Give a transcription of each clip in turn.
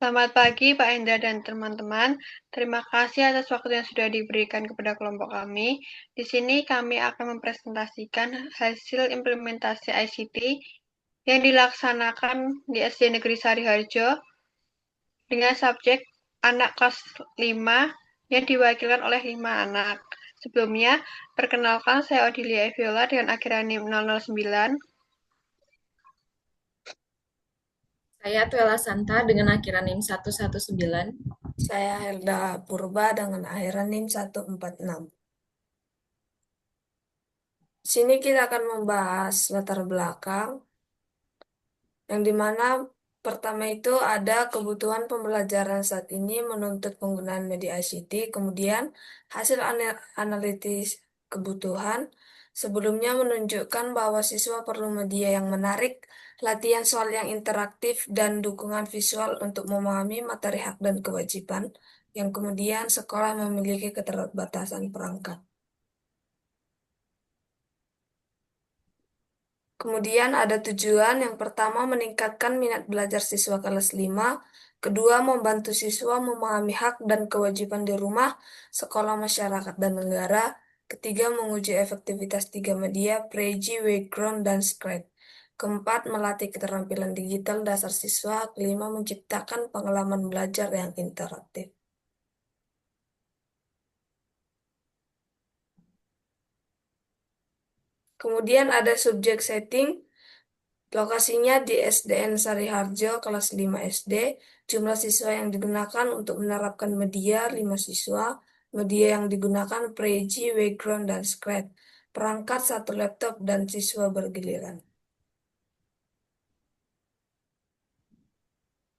Selamat pagi Pak Indra dan teman-teman. Terima kasih atas waktu yang sudah diberikan kepada kelompok kami. Di sini kami akan mempresentasikan hasil implementasi ICT yang dilaksanakan di SD Negeri Sariharjo dengan subjek anak kelas 5 yang diwakilkan oleh 5 anak. Sebelumnya, perkenalkan saya Odilia Eviola dengan akhiran NIM 009. Saya Tuela Santa dengan akhiran NIM 119. Saya Helda Purba dengan akhiran NIM 146. Sini kita akan membahas latar belakang, yang dimana pertama itu ada kebutuhan pembelajaran saat ini menuntut penggunaan media ICT, kemudian hasil analitis kebutuhan sebelumnya menunjukkan bahwa siswa perlu media yang menarik, latihan soal yang interaktif, dan dukungan visual untuk memahami materi hak dan kewajiban, yang kemudian sekolah memiliki keterbatasan perangkat. Kemudian ada tujuan yang pertama meningkatkan minat belajar siswa kelas 5, kedua membantu siswa memahami hak dan kewajiban di rumah, sekolah, masyarakat, dan negara, ketiga menguji efektivitas tiga media, Prezi, Wayground, dan Scratch. Keempat, melatih keterampilan digital dasar siswa, kelima menciptakan pengalaman belajar yang interaktif. Kemudian ada subjek setting. Lokasinya di SDN Sariharjo kelas 5 SD. Jumlah siswa yang digunakan untuk menerapkan media 5 siswa. Media yang digunakan Prezi, Wayground, dan Scratch. Perangkat satu laptop dan siswa bergiliran.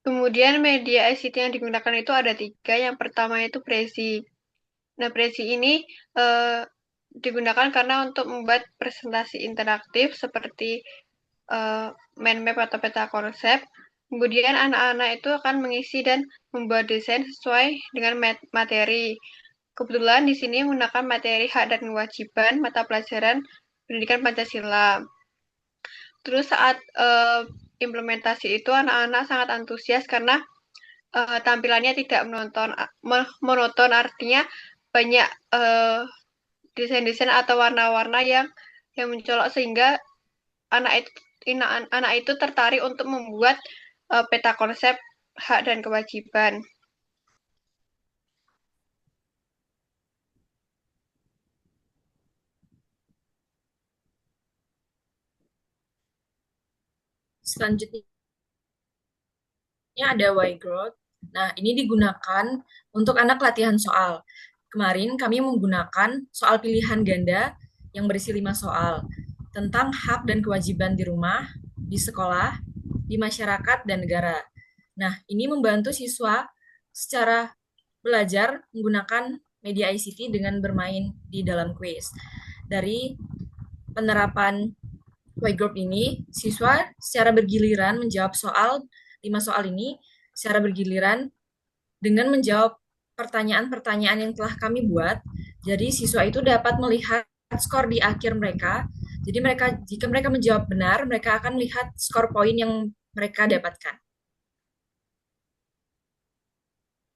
Kemudian media ICT yang digunakan itu ada 3. Yang pertama itu Prezi. Nah, Prezi ini digunakan karena untuk membuat presentasi interaktif seperti mind map atau peta konsep. Kemudian anak-anak itu akan mengisi dan membuat desain sesuai dengan materi. Kebetulan di sini menggunakan materi hak dan kewajiban mata pelajaran pendidikan Pancasila. Terus saat implementasi itu anak-anak sangat antusias karena tampilannya tidak monoton, artinya banyak desain-desain atau warna-warna yang mencolok sehingga anak itu anak itu tertarik untuk membuat peta konsep hak dan kewajiban. Selanjutnya ada Y-Growth. Nah, ini digunakan untuk anak latihan soal. Kemarin kami menggunakan soal pilihan ganda yang berisi 5 soal tentang hak dan kewajiban di rumah, di sekolah, di masyarakat, dan negara. Nah, ini membantu siswa secara belajar menggunakan media ICT dengan bermain di dalam kuis. Dari penerapan Y-Group ini, siswa secara bergiliran menjawab 5 soal ini secara bergiliran dengan menjawab pertanyaan-pertanyaan yang telah kami buat. Jadi siswa itu dapat melihat skor di akhir mereka. Jadi jika mereka menjawab benar, mereka akan melihat skor poin yang mereka dapatkan.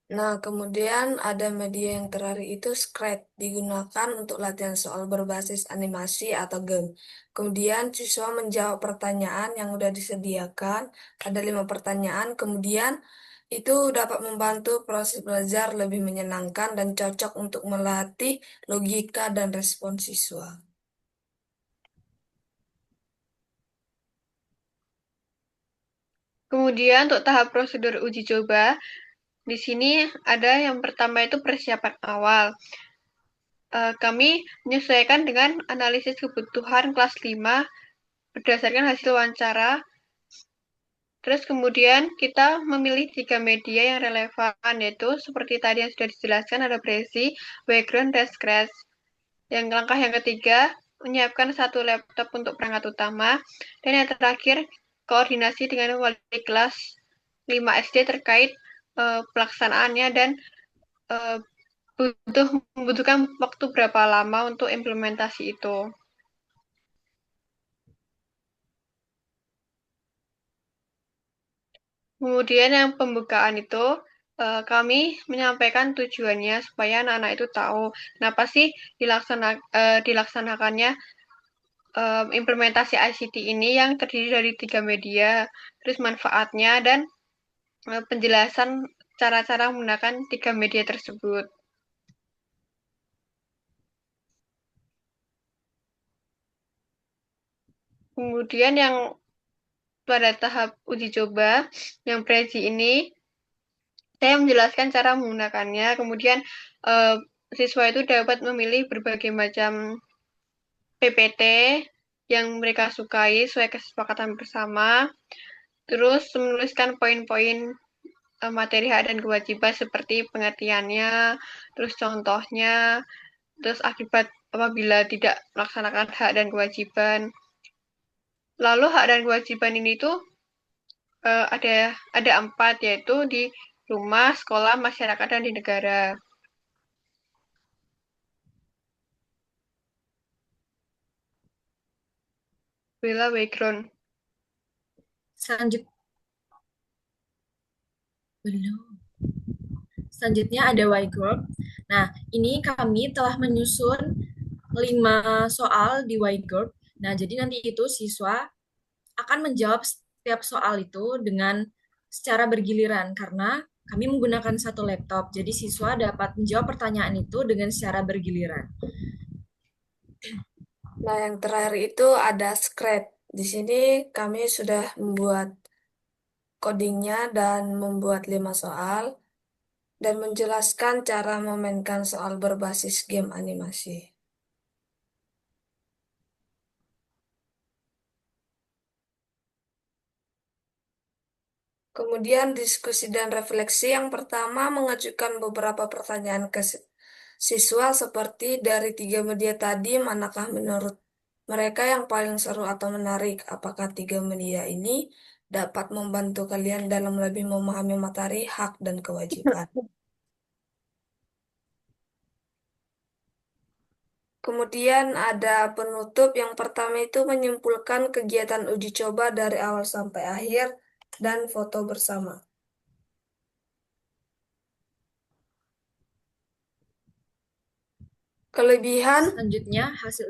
Nah, kemudian ada media yang terakhir itu Scratch, digunakan untuk latihan soal berbasis animasi atau game. Kemudian siswa menjawab pertanyaan yang sudah disediakan, ada 5 pertanyaan, kemudian itu dapat membantu proses belajar lebih menyenangkan dan cocok untuk melatih logika dan respon siswa. Kemudian untuk tahap prosedur uji coba, di sini ada yang pertama itu persiapan awal. Kami menyesuaikan dengan analisis kebutuhan kelas 5 berdasarkan hasil wawancara. Terus kemudian kita memilih 3 media yang relevan, yaitu seperti tadi yang sudah dijelaskan ada Prezi, Background, dan Scratch. Yang langkah yang ketiga, menyiapkan 1 laptop untuk perangkat utama. Dan yang terakhir, koordinasi dengan wali kelas 5 SD terkait pelaksanaannya dan uh, membutuhkan waktu berapa lama untuk implementasi itu. Kemudian yang pembukaan itu kami menyampaikan tujuannya supaya anak-anak itu tahu kenapa sih dilaksanakannya implementasi ICT ini yang terdiri dari 3 media, terus manfaatnya dan penjelasan cara-cara menggunakan 3 media tersebut. Kemudian yang pada tahap uji coba yang presi ini saya menjelaskan cara menggunakannya, kemudian siswa itu dapat memilih berbagai macam PPT yang mereka sukai sesuai kesepakatan bersama, terus menuliskan poin-poin materi hak dan kewajiban seperti pengertiannya, terus contohnya, terus akibat apabila tidak melaksanakan hak dan kewajiban. Lalu hak dan kewajiban ini tuh ada 4, yaitu di rumah, sekolah, masyarakat, dan di negara. Bella background. Selanjutnya ada Y group. Nah, ini kami telah menyusun 5 soal di Y group. Nah, jadi nanti itu siswa akan menjawab setiap soal itu dengan secara bergiliran karena kami menggunakan satu laptop. Jadi siswa dapat menjawab pertanyaan itu dengan secara bergiliran. Nah, yang terakhir itu ada script. Di sini kami sudah membuat codingnya dan membuat 5 soal dan menjelaskan cara memainkan soal berbasis game animasi. Kemudian diskusi dan refleksi yang pertama mengajukan beberapa pertanyaan ke siswa seperti dari 3 media tadi, manakah menurut mereka yang paling seru atau menarik? Apakah 3 media ini dapat membantu kalian dalam lebih memahami materi, hak, dan kewajiban? Kemudian ada penutup yang pertama itu menyimpulkan kegiatan uji coba dari awal sampai akhir dan foto bersama. Kelebihan Selanjutnya hasil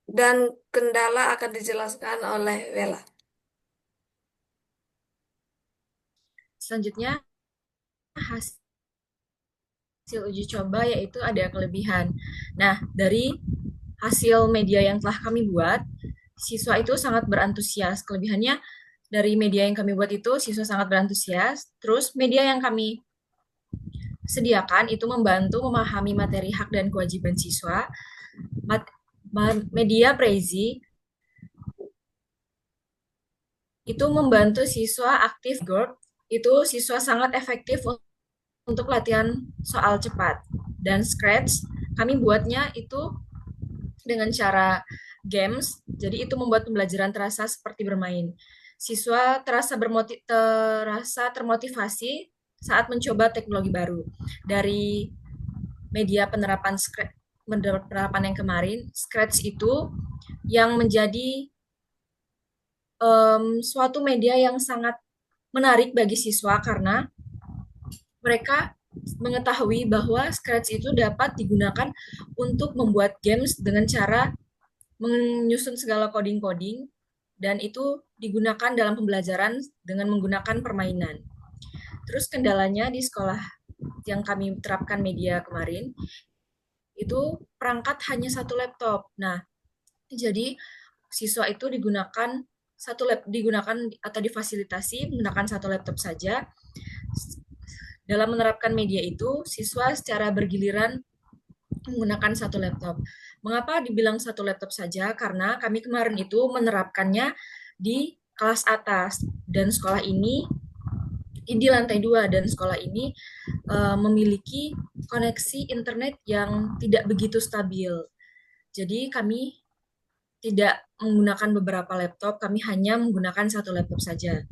dan kendala akan dijelaskan oleh Wela. selanjutnya hasil uji coba yaitu ada kelebihan. Nah, dari hasil media yang telah kami buat, siswa itu sangat berantusias. Kelebihannya dari media yang kami buat itu siswa sangat berantusias. Terus media yang kami sediakan itu membantu memahami materi hak dan kewajiban siswa. Media Prezi itu membantu siswa aktif GORP, itu siswa sangat efektif untuk latihan soal cepat. Dan Scratch kami buatnya itu dengan cara games, jadi itu membuat pembelajaran terasa seperti bermain. Siswa terasa termotivasi saat mencoba teknologi baru. Dari media penerapan yang kemarin, Scratch itu yang menjadi suatu media yang sangat menarik bagi siswa karena mereka mengetahui bahwa Scratch itu dapat digunakan untuk membuat games dengan cara menyusun segala coding-coding dan itu digunakan dalam pembelajaran dengan menggunakan permainan. Terus kendalanya di sekolah yang kami terapkan media kemarin itu perangkat hanya satu laptop. Nah, jadi siswa itu digunakan atau difasilitasi menggunakan satu laptop saja. Dalam menerapkan media itu, siswa secara bergiliran menggunakan satu laptop. Mengapa dibilang satu laptop saja? Karena kami kemarin itu menerapkannya di kelas atas dan sekolah ini di lantai 2 dan sekolah ini memiliki koneksi internet yang tidak begitu stabil. Jadi kami tidak menggunakan beberapa laptop, kami hanya menggunakan satu laptop saja.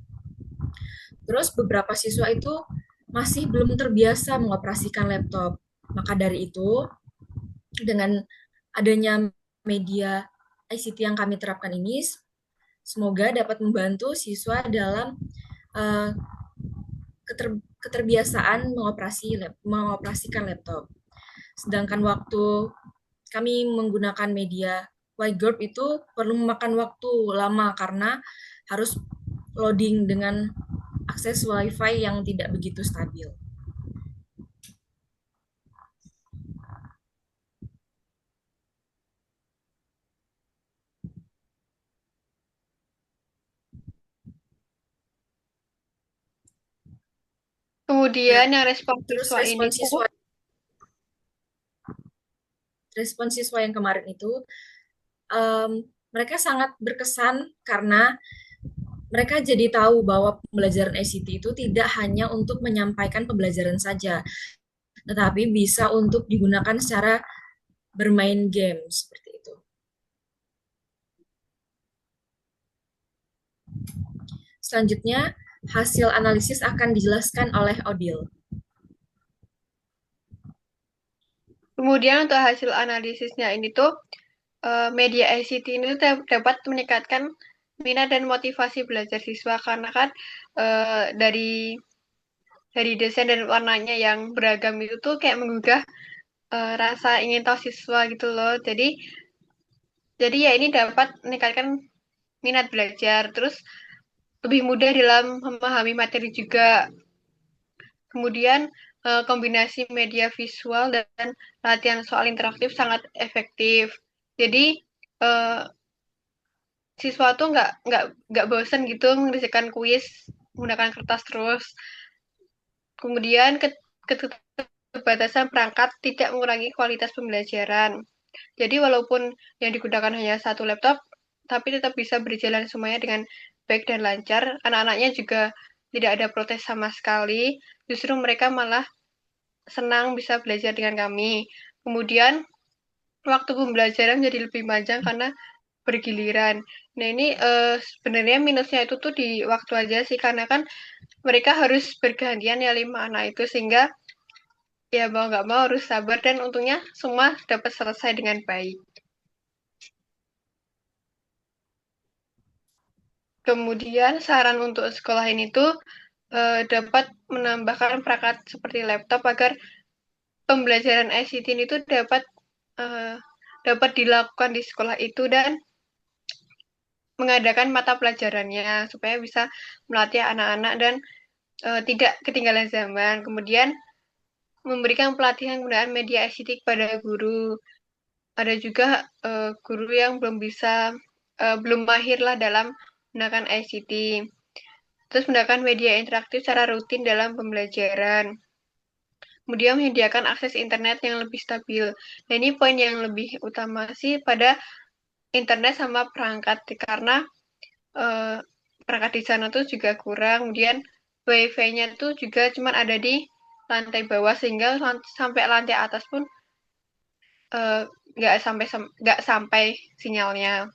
Terus beberapa siswa itu masih belum terbiasa mengoperasikan laptop. Maka dari itu, dengan adanya media ICT yang kami terapkan ini, semoga dapat membantu siswa dalam keterbiasaan mengoperasikan laptop. Sedangkan waktu kami menggunakan media Y-Group itu perlu memakan waktu lama karena harus loading dengan akses WiFi yang tidak begitu stabil. Kemudian Nah, yang respon terus siswa ini tuh respon siswa yang kemarin itu mereka sangat berkesan karena mereka jadi tahu bahwa pembelajaran ICT itu tidak hanya untuk menyampaikan pembelajaran saja, tetapi bisa untuk digunakan secara bermain game seperti itu. Selanjutnya, hasil analisis akan dijelaskan oleh Odil. kemudian untuk hasil analisisnya ini tuh media ICT ini tuh dapat meningkatkan minat dan motivasi belajar siswa karena kan dari desain dan warnanya yang beragam itu tuh kayak menggugah rasa ingin tahu siswa gitu loh. Jadi ya ini dapat meningkatkan minat belajar, terus lebih mudah dalam memahami materi juga. Kemudian kombinasi media visual dan latihan soal interaktif sangat efektif. Jadi eh, siswa tuh nggak bosen gitu mengerjakan kuis menggunakan kertas terus. Kemudian keterbatasan perangkat tidak mengurangi kualitas pembelajaran. Jadi walaupun yang digunakan hanya satu laptop, tapi tetap bisa berjalan semuanya dengan baik dan lancar. Anak-anaknya juga tidak ada protes sama sekali. Justru mereka malah senang bisa belajar dengan kami. Kemudian waktu pembelajaran menjadi lebih panjang karena bergiliran. Nah ini sebenarnya minusnya itu tuh di waktu aja sih karena kan mereka harus bergantian ya 5 anak itu sehingga ya mau nggak mau harus sabar dan untungnya semua dapat selesai dengan baik. Kemudian saran untuk sekolah ini tuh dapat menambahkan perangkat seperti laptop agar pembelajaran ICT ini tuh eh, dapat dilakukan di sekolah itu dan mengadakan mata pelajarannya supaya bisa melatih anak-anak dan tidak ketinggalan zaman. Kemudian memberikan pelatihan penggunaan media ICT kepada guru. Ada juga guru yang belum mahir lah dalam menggunakan ICT. Terus menggunakan media interaktif secara rutin dalam pembelajaran. Kemudian menyediakan akses internet yang lebih stabil. Nah, ini poin yang lebih utama sih pada internet sama perangkat karena eh, perangkat di sana tuh juga kurang. Kemudian WiFi-nya tuh juga cuma ada di lantai bawah sehingga sampai lantai atas pun eh, nggak sampai sinyalnya.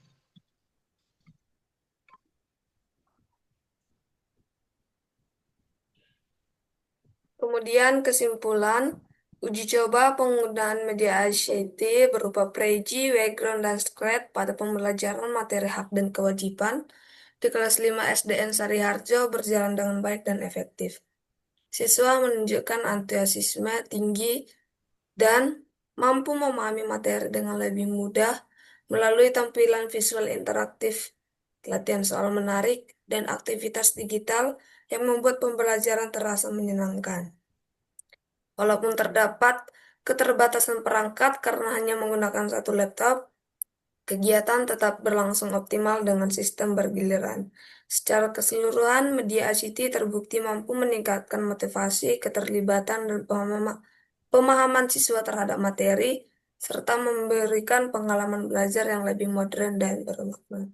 Kemudian kesimpulan, uji coba penggunaan media ICT berupa Prezi, Background, dan Scratch pada pembelajaran materi hak dan kewajiban di kelas 5 SDN Sariharjo berjalan dengan baik dan efektif. Siswa menunjukkan antusiasme tinggi dan mampu memahami materi dengan lebih mudah melalui tampilan visual interaktif, latihan soal menarik, dan aktivitas digital yang membuat pembelajaran terasa menyenangkan. Walaupun terdapat keterbatasan perangkat karena hanya menggunakan satu laptop, kegiatan tetap berlangsung optimal dengan sistem bergiliran. Secara keseluruhan, media ICT terbukti mampu meningkatkan motivasi, keterlibatan, dan pemahaman siswa terhadap materi, serta memberikan pengalaman belajar yang lebih modern dan bermakna.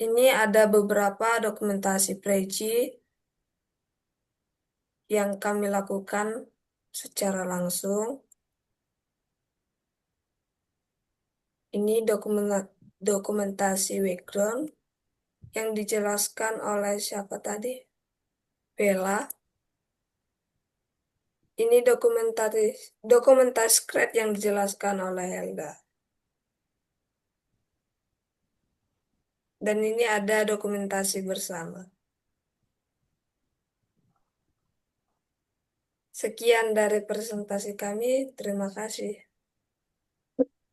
Ini ada beberapa dokumentasi Prezi yang kami lakukan secara langsung. Ini dokumentasi background yang dijelaskan oleh siapa tadi? Bella. Ini dokumentasi Scratch yang dijelaskan oleh Helda. Dan ini ada dokumentasi bersama. Sekian dari presentasi kami. Terima kasih.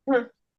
Hmm.